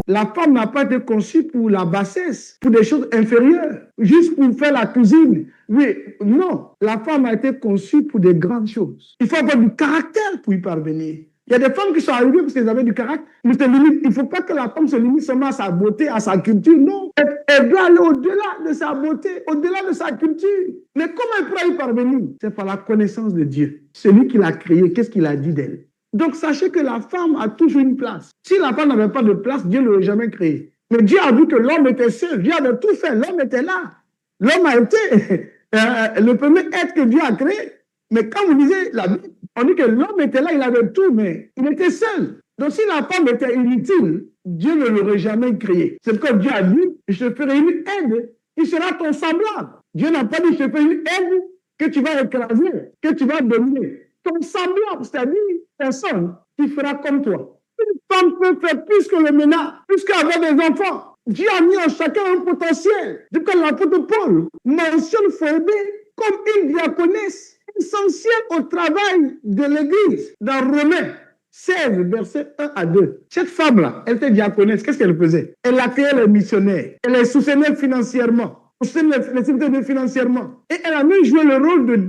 La femme n'a pas été conçue pour la bassesse, pour des choses inférieures, juste pour faire la cuisine. Oui, non. La femme a été conçue pour des grandes choses. Il faut avoir du caractère pour y parvenir. Il y a des femmes qui sont arrivées parce qu'elles avaient du caractère. Mais il ne faut pas que la femme se limite seulement à sa beauté, à sa culture. Non. Elle doit aller au-delà de sa beauté, au-delà de sa culture. Mais comment elle pourra y parvenir? C'est par la connaissance de Dieu. Celui qui l'a créée, qu'est-ce qu'il a dit d'elle? Donc, sachez que la femme a toujours une place. Si la femme n'avait pas de place, Dieu ne l'aurait jamais créée. Mais Dieu a vu que l'homme était seul. Dieu avait tout fait. L'homme était là. L'homme a été le premier être que Dieu a créé. Mais quand vous lisez la Bible, on dit que l'homme était là, il avait tout, mais il était seul. Donc, si la femme était inutile, Dieu ne l'aurait jamais créé. C'est pourquoi Dieu a dit, je te ferai une aide, qui sera ton semblable. Dieu n'a pas dit, je te ferai une aide que tu vas écraser, que tu vas dominer. Ton semblable, c'est-à-dire personne qui fera comme toi. Une femme peut faire plus que le ménage, plus qu'avoir des enfants. Dieu a mis en chacun un potentiel. Du coup, l'apôtre Paul mentionne Phébé comme une diaconesse essentielle au travail de l'Église. Dans Romains 16, versets 1 à 2. Cette femme-là, elle était diaconesse. Qu'est-ce qu'elle faisait? Elle accueillait les missionnaires. Elle les soutenait financièrement. Financièrement. Et elle a même joué le rôle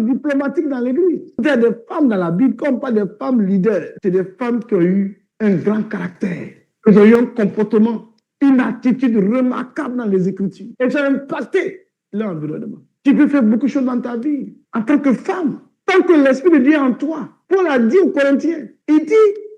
diplomatique dans l'Église. Il y a des femmes dans la Bible, comme pas des femmes leaders. C'est des femmes qui ont eu un grand caractère. Elles ont eu un comportement, une attitude remarquable dans les Écritures. Elles ont impacté l'environnement. Tu peux faire beaucoup de choses dans ta vie en tant que femme. Tant que l'Esprit de Dieu est en toi. Paul a dit aux Corinthiens, il dit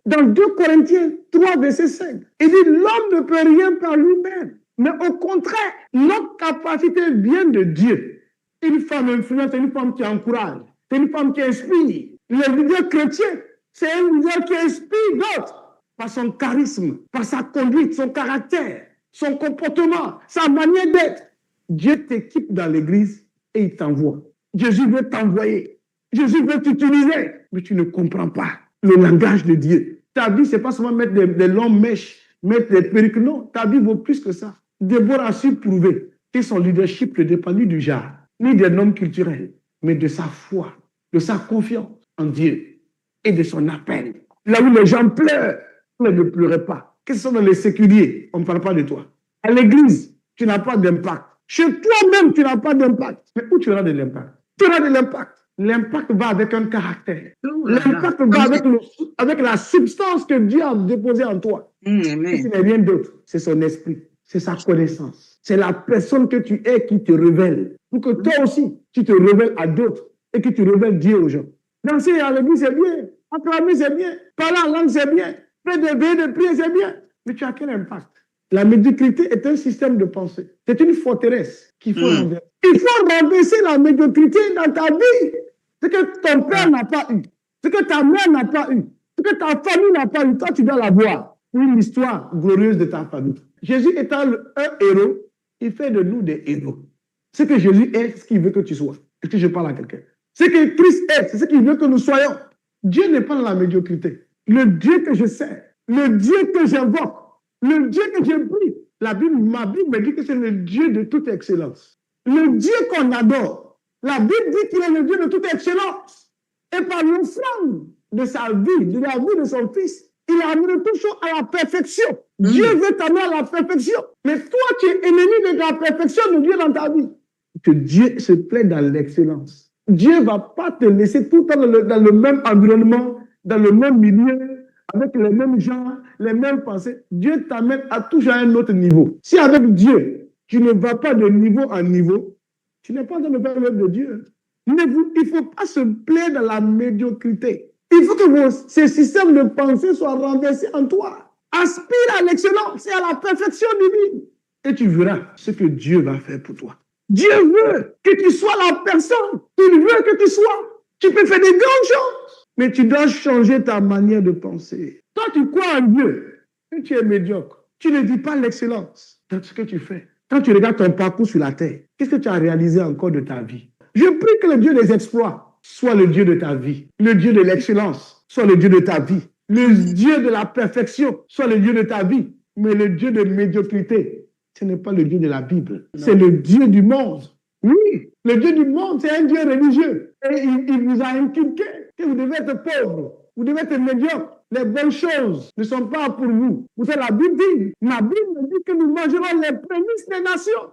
dans 2 Corinthiens 3, verset 5, il dit l'homme ne peut rien par lui-même. Mais au contraire, notre capacité vient de Dieu. Une femme influente, c'est une femme qui encourage, c'est une femme qui inspire. Le leader chrétien, c'est un leader qui inspire d'autres par son charisme, par sa conduite, son caractère, son comportement, sa manière d'être. Dieu t'équipe dans l'église et il t'envoie. Jésus veut t'envoyer. Jésus veut t'utiliser. Mais tu ne comprends pas le langage de Dieu. Ta vie, ce n'est pas seulement mettre des longues mèches, mettre des perruques. Non, ta vie vaut plus que ça. Déborah a su prouver que son leadership ne dépendait du genre, ni des normes culturelles, mais de sa foi, de sa confiance en Dieu et de son appel. Là où les gens pleurent, ne pleurez pas. Qu'est-ce que ce sont dans les séculiers? On ne parle pas de toi. À l'église, tu n'as pas d'impact. Chez toi-même, tu n'as pas d'impact. Mais où tu auras de l'impact? Tu auras de l'impact. L'impact va avec un caractère. L'impact va avec la substance que Dieu a déposée en toi. Ce n'est rien d'autre. C'est son esprit. C'est sa connaissance. C'est la personne que tu es qui te révèle. Pour que toi aussi, tu te révèles à d'autres et que tu révèles Dieu aux gens. Danser à l'église, c'est bien. Acclamer, c'est bien. Parler en langue, c'est bien. Faire des veillées de prière, c'est bien. Mais tu as quel impact? La médiocrité est un système de pensée. C'est une forteresse qu'il faut renverser. Il faut renverser la médiocrité dans ta vie. Ce que ton père n'a pas eu, ce que ta mère n'a pas eu, ce que ta famille n'a pas eu, toi, tu dois l'avoir. Une histoire glorieuse de ta famille. Jésus étant un héros, il fait de nous des héros. Ce que Jésus est, c'est ce qu'il veut que tu sois. Est-ce que je parle à quelqu'un? Ce que Christ est, c'est ce qu'il veut que nous soyons. Dieu n'est pas dans la médiocrité. Le Dieu que je sers, le Dieu que j'invoque, le Dieu que je prie, ma Bible me dit que c'est le Dieu de toute excellence. Le Dieu qu'on adore. La Bible dit qu'il est le Dieu de toute excellence. Et par l'offrande de sa vie, de la vie de son Fils, il a amené tout ça à la perfection. Dieu veut t'amener à la perfection. Mais toi, tu es ennemi de la perfection de Dieu dans ta vie. Que Dieu se plaît dans l'excellence. Dieu ne va pas te laisser tout le temps dans le même environnement, dans le même milieu, avec les mêmes gens, les mêmes pensées. Dieu t'amène à toujours à un autre niveau. Si avec Dieu, tu ne vas pas de niveau en niveau, tu n'es pas dans le faire l'œuvre de Dieu. Mais il ne faut pas se plaire dans la médiocrité. Il faut que ces systèmes de pensée soient renversés en toi. Aspire à l'excellence et à la perfection divine. Et tu verras ce que Dieu va faire pour toi. Dieu veut que tu sois la personne qu'il veut que tu sois. Tu peux faire des grandes choses, mais tu dois changer ta manière de penser. Toi, tu crois en Dieu, mais tu es médiocre. Tu ne vis pas l'excellence dans ce que tu fais. Quand tu regardes ton parcours sur la terre, qu'est-ce que tu as réalisé encore de ta vie? Je prie que le Dieu des exploits soit le Dieu de ta vie. Le Dieu de l'excellence soit le Dieu de ta vie. Le Dieu de la perfection soit le Dieu de ta vie. Mais le Dieu de médiocrité, ce n'est pas le Dieu de la Bible. C'est le Dieu du monde. Oui, le Dieu du monde, c'est un Dieu religieux. Et il vous a inculqué que vous devez être pauvre, vous devez être médiocre, Les bonnes choses ne sont pas pour vous. Vous savez, la Bible dit, ma Bible me dit que nous mangerons les prémices des nations.